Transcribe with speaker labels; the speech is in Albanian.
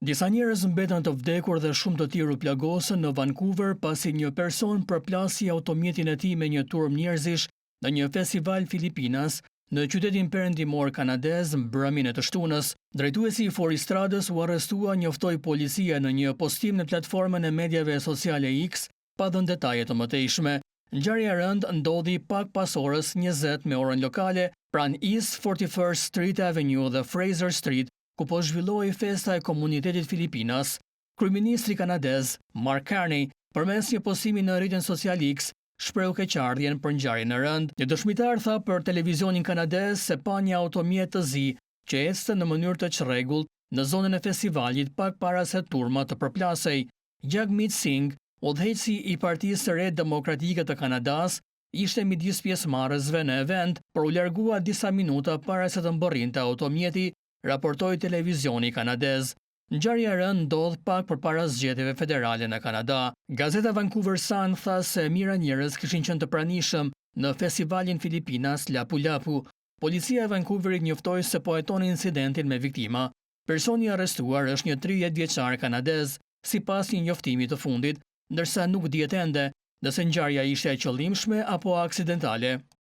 Speaker 1: Disa njerëz mbetën të vdekur dhe shumë të tjerë u plagosën në Vancouver pasi një person përplasi automjetin e tij me një turm njerëzish në një festival Filipinas në qytetin perëndimor kanadez mbrëmjen e të shtunës. Drejtuesi i Forestradës u arrestua, njoftoi policia në një postim në platformën e mediave sociale X, pa dhënë detaje të mëtejshme. Ngjarja e rëndë ndodhi pak pas orës 20 me orën lokale pranë East 41st Street Avenue dhe Fraser Street, ku po zhvillohej festa e komunitetit Filipinas. Kryeministri kanadez, Mark Carney, përmes një postimi në rrjetin social X, shprehu keqardhjen për ngjarjen e rëndë. Një dëshmitar tha për televizionin kanadez se pa një automjet të zi që ecte në mënyrë të çrregullt në zonën e festivalit pak para se turma të përplasej. Jagmeet Singh, udhëheqësi i Partisë së Re Demokratike të Kanadas, ishte midis pjesëmarrësve në event, por u largua disa minuta para se të mbërrinte automjeti, raportoi televizioni kanadez. Ngjarja e rëndë ndodh pak përpara zgjedhjeve federale në Kanada. Gazeta Vancouver Sun tha se mijëra njerëz kishin qenë të pranishëm në festivalin Filipinas Lapu-Lapu. Policia e Vancouverit njoftoi se po hetoni incidentin me viktima. Personi arrestuar është një 30 vjeçar kanadez, sipas një njoftimi të fundit, ndërsa nuk dihet ende nëse ngjarja ishte e qëllimshme apo aksidentale.